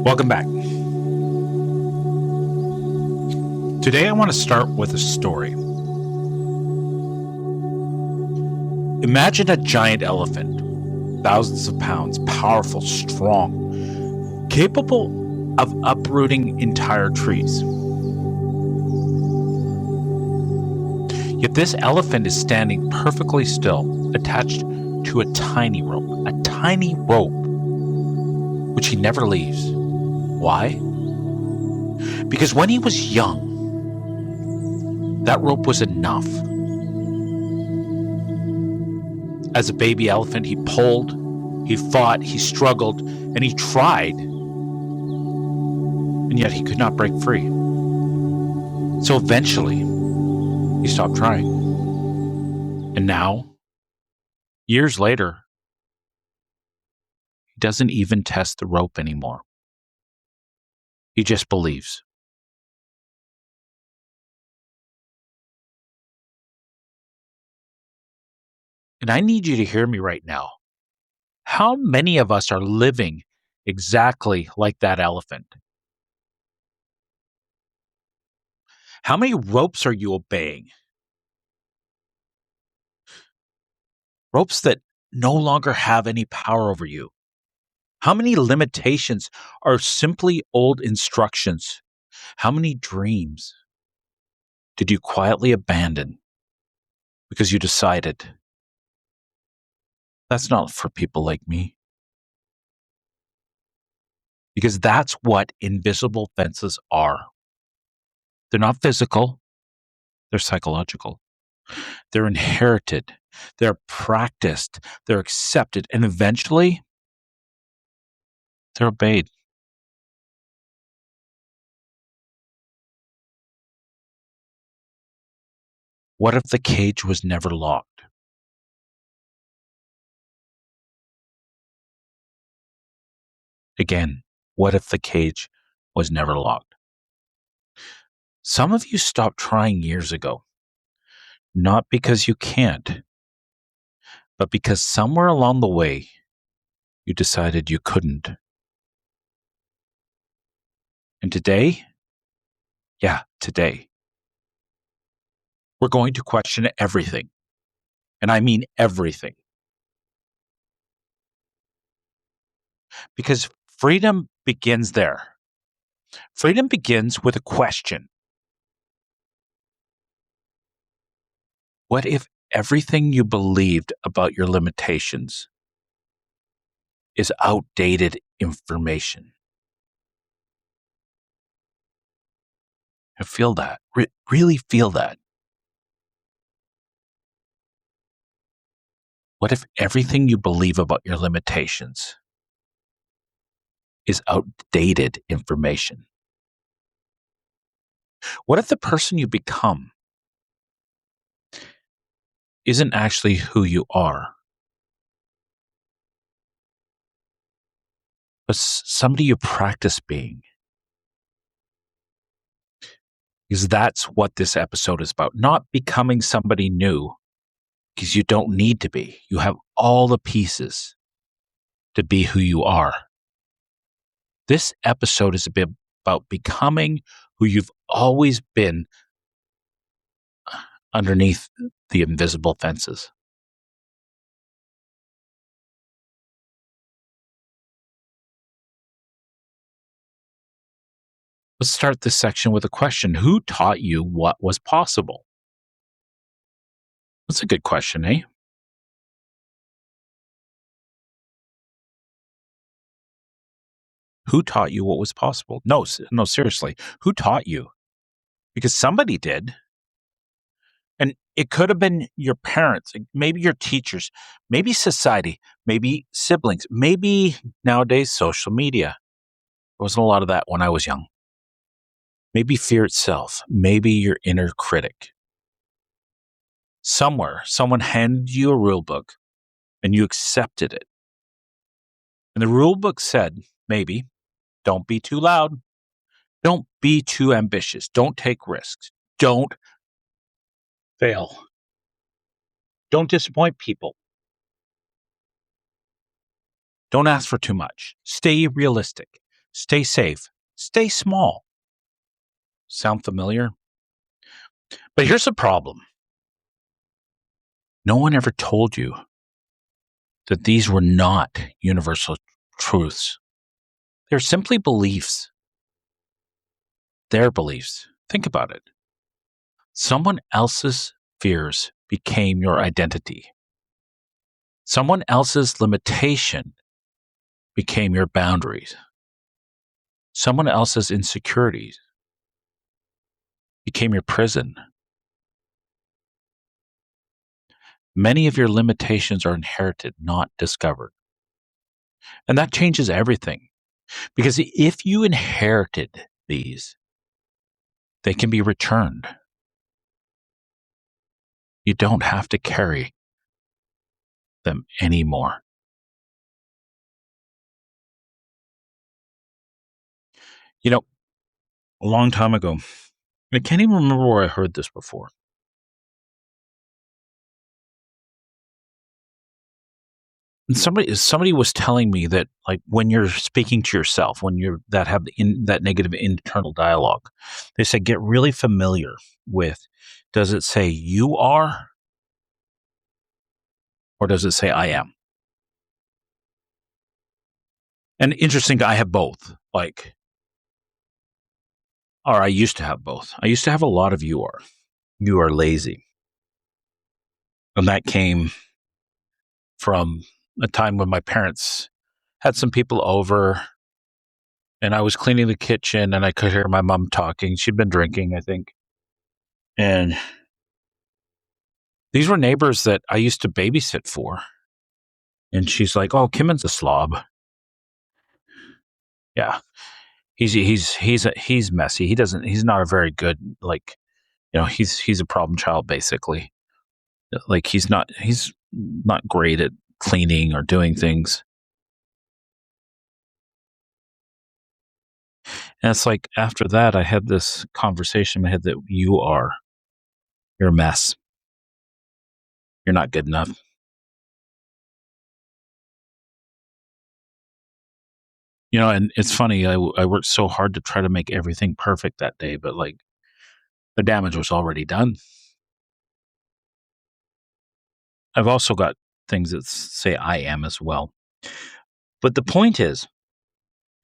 Welcome back. Today I want to start with a story. Imagine a giant elephant, thousands of pounds, powerful, strong, capable of uprooting entire trees. Yet this elephant is standing perfectly still, attached to a tiny rope, which he never leaves. Why? Because when he was young, that rope was enough. As a baby elephant, he pulled, he fought, he struggled, and he tried. And yet he could not break free. So eventually, he stopped trying. And now, years later, he doesn't even test the rope anymore. He just believes. And I need you to hear me right now. How many of us are living exactly like that elephant? How many ropes are you obeying? Ropes that no longer have any power over you. How many limitations are simply old instructions? How many dreams did you quietly abandon because you decided that's not for people like me? Because that's what invisible fences are. They're not physical, they're psychological. They're inherited, they're practiced, they're accepted, and eventually they're obeyed. What if the cage was never locked? Again, what if the cage was never locked? Some of you stopped trying years ago, not because you can't, but because somewhere along the way, you decided you couldn't. And today, today, we're going to question everything. And I mean everything. Because freedom begins there. Freedom begins with a question. What if everything you believed about your limitations is outdated information? I feel that. Really feel that. What if everything you believe about your limitations is outdated information? What if the person you become isn't actually who you are, but somebody you practice being? Because that's what this episode is about. Not becoming somebody new, because you don't need to be. You have all the pieces to be who you are. This episode is a bit about becoming who you've always been underneath the invisible fences. Let's start this section with a question. Who taught you what was possible? That's a good question, eh? Who taught you what was possible? No, seriously. Who taught you? Because somebody did. And it could have been your parents, maybe your teachers, maybe society, maybe siblings, maybe nowadays social media. There wasn't a lot of that when I was young. Maybe fear itself, maybe your inner critic. Somewhere, someone handed you a rule book and you accepted it. And the rule book said, maybe, don't be too loud. Don't be too ambitious. Don't take risks. Don't fail. Don't disappoint people. Don't ask for too much. Stay realistic. Stay safe. Stay small. Sound familiar? But here's the problem. No one ever told you that these were not universal truths. They're simply beliefs. Their beliefs. Think about it. Someone else's fears became your identity. Someone else's limitation became your boundaries. Someone else's insecurities became your prison. Many of your limitations are inherited, not discovered. And that changes everything. Because if you inherited these, they can be returned. You don't have to carry them anymore. You know, a long time ago, I can't even remember where I heard this before. And somebody was telling me that, like, when you're speaking to yourself, when you're that have that negative internal dialogue, they said get really familiar with, does it say you are or does it say I am? And interesting, I have both. Like, or I used to have both. I used to have a lot of you are. You are lazy. And that came from a time when my parents had some people over and I was cleaning the kitchen and I could hear my mom talking. She'd been drinking, I think. And these were neighbors that I used to babysit for. And she's like, "Oh, Kimen's a slob." Yeah. He's messy. He's not a very good, like, he's a problem child basically. Like he's not great at cleaning or doing things. And it's like after that I had this conversation in my head that you're a mess. You're not good enough. And it's funny, I worked so hard to try to make everything perfect that day, but like the damage was already done. I've also got things that say I am as well. But the point is,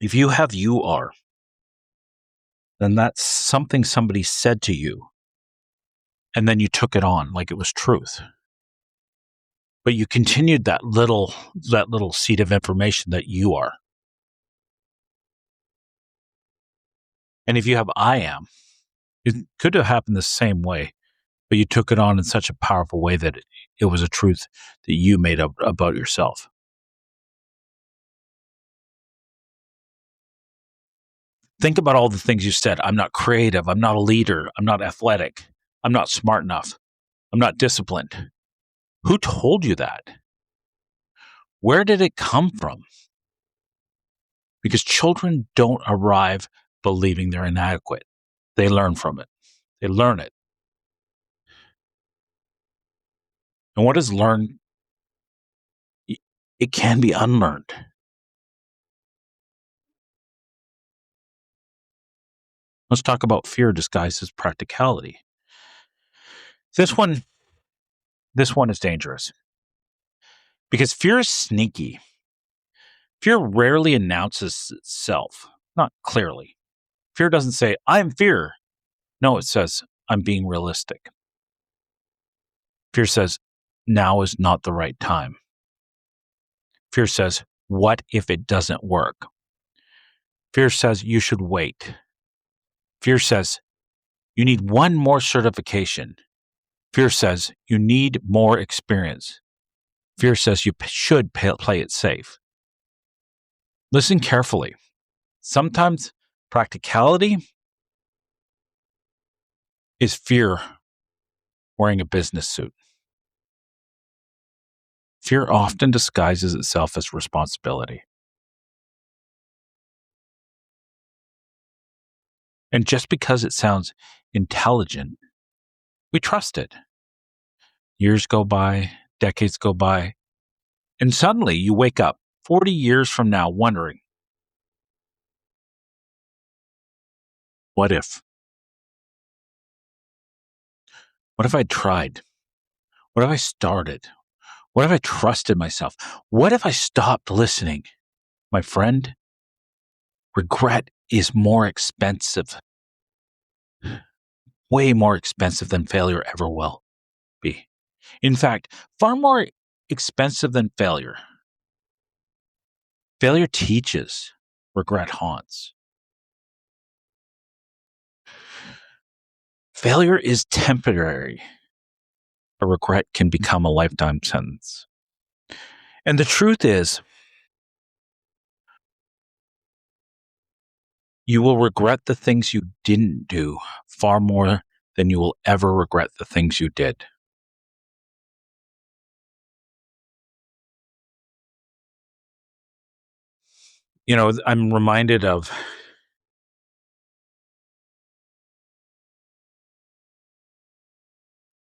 if you have you are, then that's something somebody said to you and then you took it on like it was truth. But you continued that little seed of information that you are. And if you have I am, it could have happened the same way, but you took it on in such a powerful way that it was a truth that you made up about yourself. Think about all the things you said. I'm not creative. I'm not a leader. I'm not athletic. I'm not smart enough. I'm not disciplined. Who told you that? Where did it come from? Because children don't arrive believing they're inadequate. They learn from it. They learn it. And what is learned? It can be unlearned. Let's talk about fear disguised as practicality. This one, this one is dangerous because fear is sneaky. Fear rarely announces itself, not clearly. Fear doesn't say, "I'm fear." No, it says, "I'm being realistic." Fear says, "Now is not the right time." Fear says, "What if it doesn't work?" Fear says, "You should wait." Fear says, "You need one more certification." Fear says, "You need more experience." Fear says, "You should play it safe." Listen carefully. Sometimes practicality is fear wearing a business suit. Fear often disguises itself as responsibility. And just because it sounds intelligent, we trust it. Years go by, decades go by, and suddenly you wake up 40 years from now wondering, What if? What if I tried? What if I started? What if I trusted myself? What if I stopped listening? My friend, regret is more expensive, way more expensive than failure ever will be. In fact, far more expensive than failure. Failure teaches, regret haunts. Failure is temporary. A regret can become a lifetime sentence. And the truth is, you will regret the things you didn't do far more than you will ever regret the things you did. I'm reminded of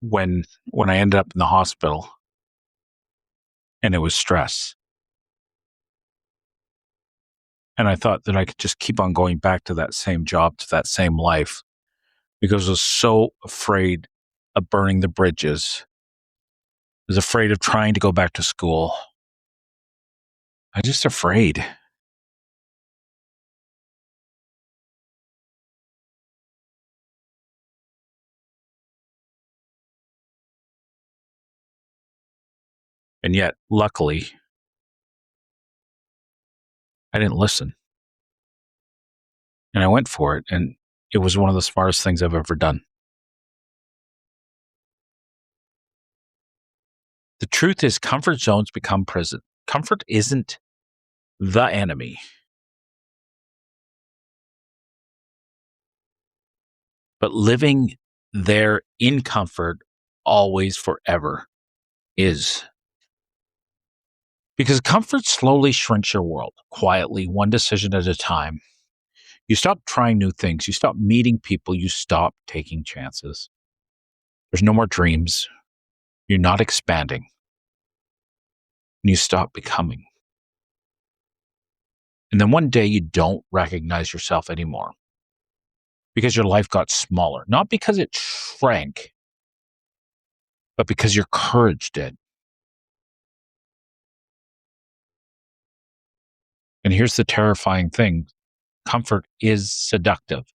when I ended up in the hospital and it was stress. And I thought that I could just keep on going back to that same job, to that same life, because I was so afraid of burning the bridges. I was afraid of trying to go back to school. I was just afraid. And yet, luckily, I didn't listen. And I went for it, and it was one of the smartest things I've ever done. The truth is, comfort zones become prison. Comfort isn't the enemy, but living there in comfort always forever is. Because comfort slowly shrinks your world, quietly, one decision at a time. You stop trying new things. You stop meeting people. You stop taking chances. There's no more dreams. You're not expanding. And you stop becoming. And then one day you don't recognize yourself anymore because your life got smaller, not because it shrank, but because your courage did. And here's the terrifying thing. Comfort is seductive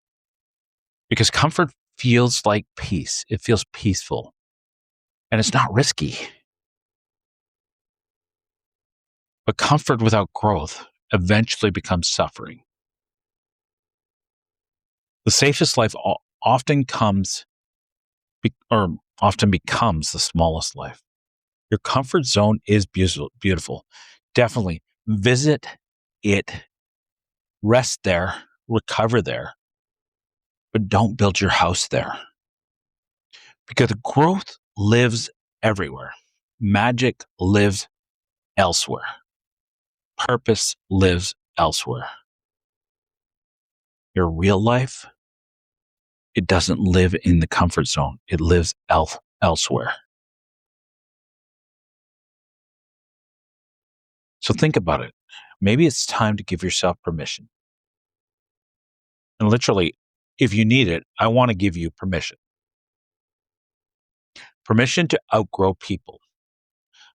because comfort feels like peace. It feels peaceful and it's not risky. But comfort without growth eventually becomes suffering. The safest life often often becomes the smallest life. Your comfort zone is beautiful. Definitely visit it, rest there, recover there, but don't build your house there. Because growth lives everywhere. Magic lives elsewhere. Purpose lives elsewhere. Your real life, it doesn't live in the comfort zone. It lives elsewhere. So think about it. Maybe it's time to give yourself permission. And literally, if you need it, I want to give you permission. Permission to outgrow people.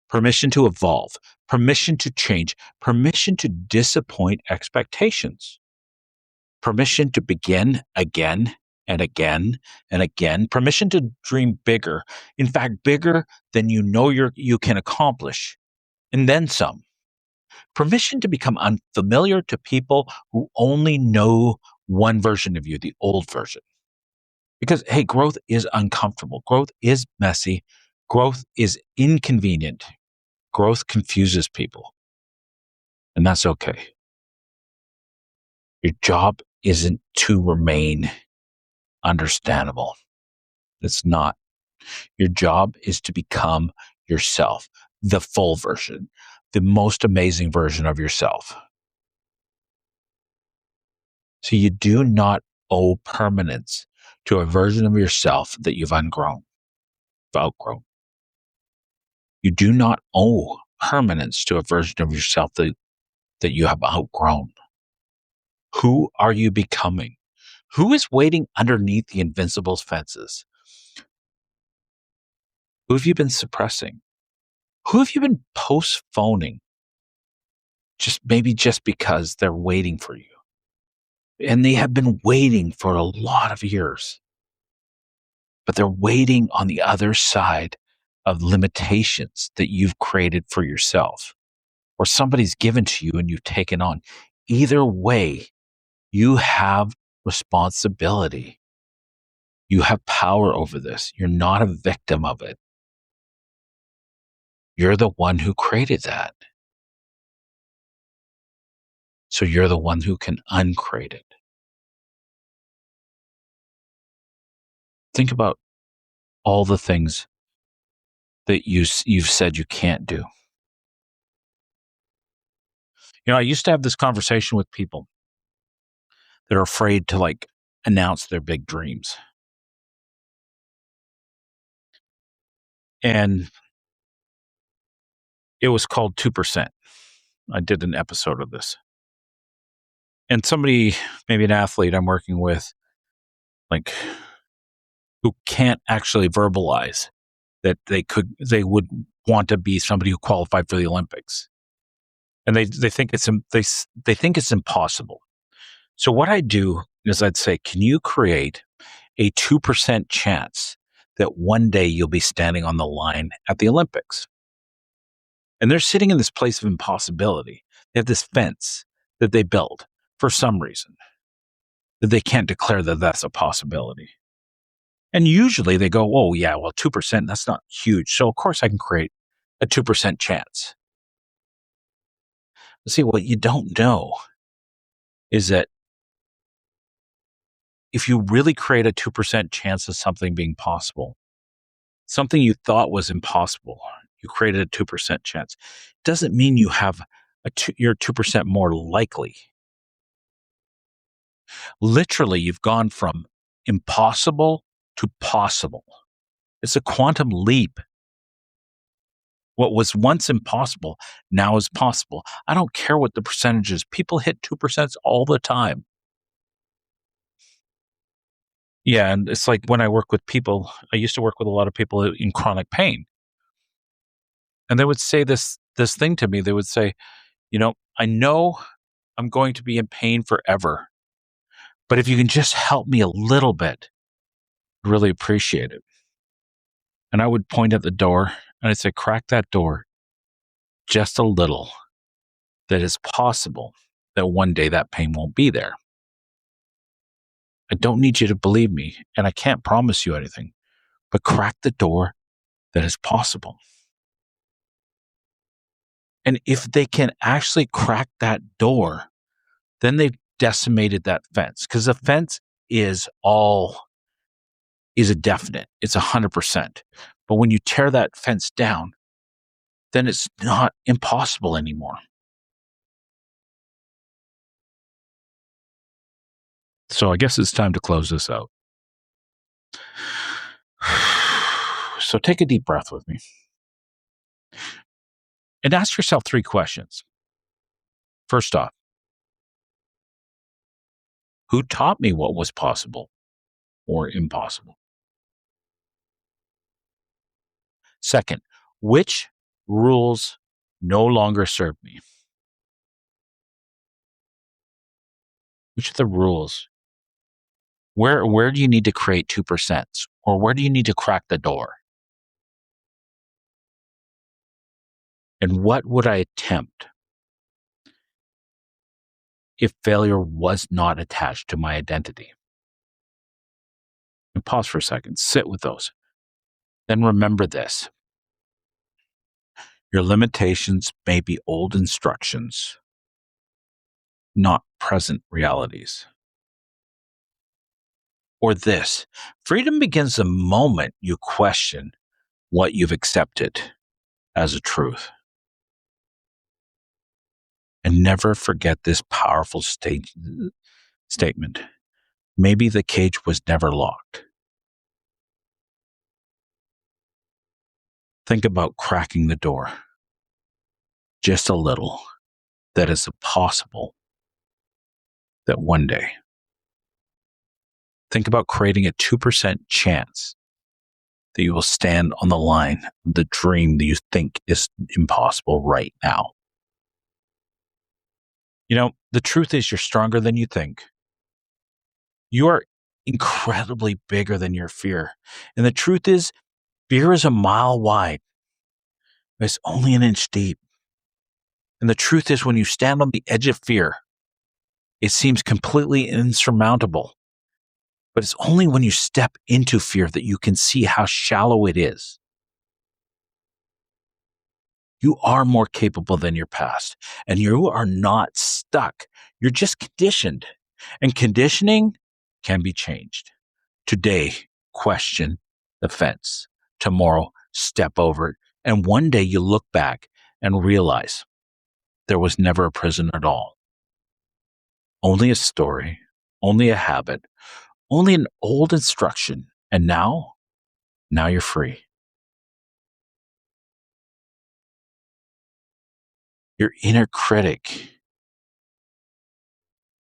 Permission to evolve. Permission to change. Permission to disappoint expectations. Permission to begin again and again and again. Permission to dream bigger. In fact, bigger than you can accomplish. And then some. Permission to become unfamiliar to people who only know one version of you, the old version. Because, hey, growth is uncomfortable. Growth is messy. Growth is inconvenient. Growth confuses people. And that's okay. Your job isn't to remain understandable. It's not. Your job is to become yourself, the full version, the most amazing version of yourself. So you do not owe permanence to a version of yourself that you've outgrown. You do not owe permanence to a version of yourself that you have outgrown. Who are you becoming? Who is waiting underneath the invincible fences? Who have you been suppressing? Who have you been postponing? Just because they're waiting for you. And they have been waiting for a lot of years. But they're waiting on the other side of limitations that you've created for yourself or somebody's given to you and you've taken on. Either way, you have responsibility. You have power over this. You're not a victim of it. You're the one who created that. So you're the one who can uncreate it. Think about all the things that you've said you can't do. I used to have this conversation with people that are afraid to announce their big dreams. And it was called 2%. I did an episode of this. And somebody, maybe an athlete I'm working with, who can't actually verbalize that they would want to be somebody who qualified for the Olympics. And they think they think it's impossible. So what I do is I'd say, can you create a 2% chance that one day you'll be standing on the line at the Olympics? And they're sitting in this place of impossibility. They have this fence that they build for some reason that they can't declare that that's a possibility. And usually they go, oh yeah, well, 2%, that's not huge. So of course I can create a 2% chance. See, what you don't know is that if you really create a 2% chance of something being possible, something you thought was impossible, you created a 2% chance, doesn't mean you have you're 2% more likely. Literally, you've gone from impossible to possible. It's a quantum leap. What was once impossible now is possible. I don't care what the percentage is. People hit 2% all the time. Yeah, and it's like when I work with people, I used to work with a lot of people in chronic pain. And they would say this thing to me. They would say, I know I'm going to be in pain forever, but if you can just help me a little bit, I'd really appreciate it. And I would point at the door and I'd say, crack that door just a little, that it's possible that one day that pain won't be there. I don't need you to believe me, and I can't promise you anything, but crack the door that is possible. And if they can actually crack that door, then they've decimated that fence, because the fence is a definite. It's 100%. But when you tear that fence down, then it's not impossible anymore. So I guess it's time to close this out. So take a deep breath with me and ask yourself 3 questions. First off, who taught me what was possible or impossible? Second, which rules no longer serve me? Which are the rules? Where do you need to create 2%? Or where do you need to crack the door? And what would I attempt if failure was not attached to my identity? And pause for a second, sit with those. Then remember this. Your limitations may be old instructions, not present realities. Or this, freedom begins the moment you question what you've accepted as a truth. And never forget this powerful statement. Maybe the cage was never locked. Think about cracking the door just a little. That is possible that one day Think about creating a 2% chance that you will stand on the line of the dream that you think is impossible right now. The truth is you're stronger than you think. You are incredibly bigger than your fear. And the truth is, fear is a mile wide, but it's only an inch deep. And the truth is, when you stand on the edge of fear, it seems completely insurmountable. But it's only when you step into fear that you can see how shallow it is. You are more capable than your past, and you are not stuck. You're just conditioned. And conditioning can be changed. Today, question the fence. Tomorrow, step over it. And one day you look back and realize there was never a prison at all. Only a story, only a habit, only an old instruction. And now you're free. Your inner critic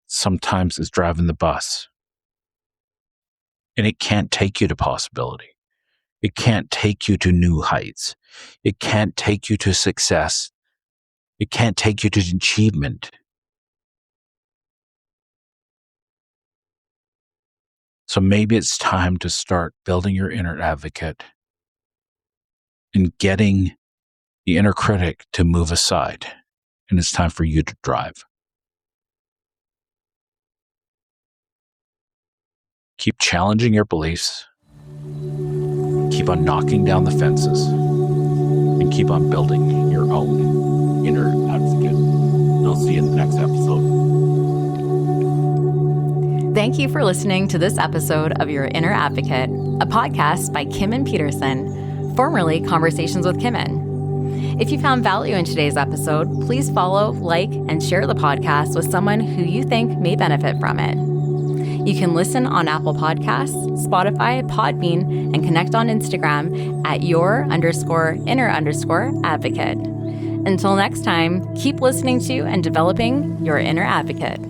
sometimes is driving the bus. And it can't take you to possibility. It can't take you to new heights. It can't take you to success. It can't take you to achievement. So maybe it's time to start building your inner advocate and getting the inner critic to move aside. And it's time for you to drive. Keep challenging your beliefs. Keep on knocking down the fences. And keep on building your own inner advocate. And I'll see you in the next episode. Thank you for listening to this episode of Your Inner Advocate, a podcast by Kimen Peterson, formerly Conversations with Kimen. If you found value in today's episode, please follow, like, and share the podcast with someone who you think may benefit from it. You can listen on Apple Podcasts, Spotify, Podbean, and connect on Instagram at your_inner_advocate. Until next time, keep listening to and developing your inner advocate.